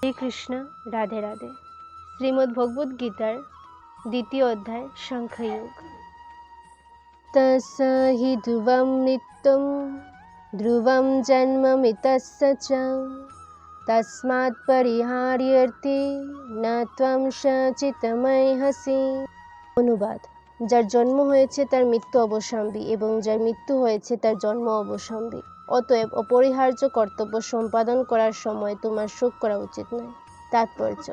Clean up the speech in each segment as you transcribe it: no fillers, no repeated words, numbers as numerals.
শ্রীকৃষ্ণ রাধে রাধে। শ্রীমদ্ ভগবদ গীতার দ্বিতীয় অধ্যায় সাংখ্যযোগ। তস্য হি ধ্রুবম নিত্যম ধ্রুবম জন্মমিতস্য চ তস্মাৎ পরিহার্যেতি ন ত্বং সচিতমর্হসি। অনুবাদ: যার জন্ম হয়েছে তার মৃত্যু অবশ্যম্ভাবী এবং যার মৃত্যু হয়েছে তার জন্ম অবশ্যম্ভাবী। অতএব অপরিহার্য কর্তব্য সম্পাদন করার সময় তোমার শোক করা উচিত নয়। তাৎপর্য: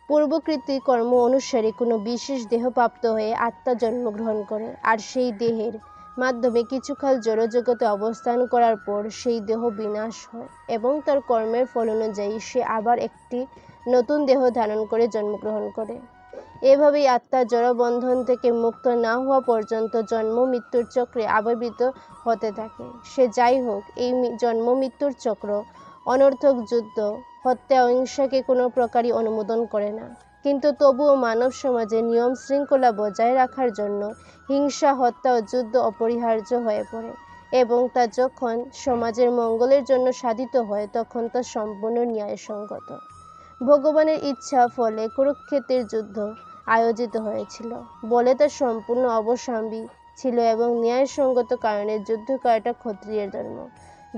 পূর্বকৃত কর্ম অনুসারে কোনো বিশেষ দেহ প্রাপ্ত হয়ে আত্মা জন্মগ্রহণ করে, আর সেই দেহের মাধ্যমে কিছুকাল জড়জগতে অবস্থান করার পর সেই দেহ বিনাশ হয় এবং তার কর্মের ফল অনুযায়ী সে আবার একটি নতুন দেহ ধারণ করে জন্মগ্রহণ করে। এভাবেই আত্মা জড়বন্ধন থেকে মুক্ত না হওয়া পর্যন্ত জন্ম মৃত্যুর চক্রে আবির্ভূত হতে থাকে। সে যাই হোক, এই জন্ম মৃত্যুর চক্র অনর্থক যুদ্ধ, হত্যা ও হিংসাকে কোনো প্রকারই অনুমোদন করে না। কিন্তু তবুও মানব সমাজে নিয়ম শৃঙ্খলা বজায় রাখার জন্য হিংসা, হত্যা ও যুদ্ধ অপরিহার্য হয়ে পড়ে এবং তা যখন সমাজের মঙ্গলের জন্য সাধিত হয় তখন তা সম্পূর্ণ ন্যায়সঙ্গত। ভগবানের ইচ্ছা ফলে কুরুক্ষেত্রের যুদ্ধ আয়োজিত হয়েছিল বলে তা সম্পূর্ণ অবশ্যম্ভাবী ছিল এবং ন্যায়সঙ্গত কারণে যুদ্ধ করাটা ক্ষত্রিয়ের ধর্ম।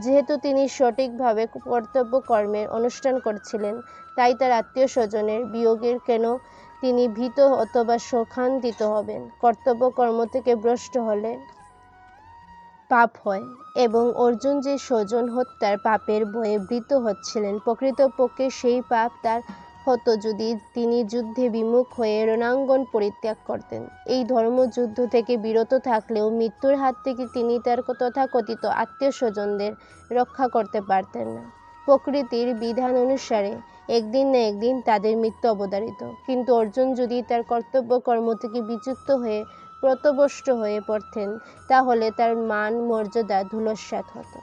যেহেতু তিনি সঠিকভাবে কর্তব্য কর্মের অনুষ্ঠান করছিলেন, তাই তার আত্মীয় স্বজনের বিয়োগের কেন তিনি ভীত অথবা শোকান্বিত হবেন। কর্তব্য কর্ম থেকে ভ্রষ্ট হলে পাপ হয় এবং অর্জুন যে স্বজন হত্যার পাপের ভয়ে ভীত হচ্ছিলেন, প্রকৃতপক্ষে সেই পাপ তার হতো যদি তিনি যুদ্ধে বিমুখ হয়ে রণাঙ্গন পরিত্যাগ করতেন। এই ধর্মযুদ্ধ থেকে বিরত থাকলেও মৃত্যুর হাত থেকে তিনি তার তথাকথিত আত্মীয় স্বজনদের রক্ষা করতে পারতেন না। প্রকৃতির বিধান অনুসারে একদিন না একদিন তাদের মৃত্যু অবধারিত, কিন্তু অর্জুন যদি তার কর্তব্য কর্ম থেকে বিচ্যুত হয়ে পথভ্রষ্ট হয়ে পড়তেন তাহলে তার মান মর্যাদা ধূলিসাৎ হতো।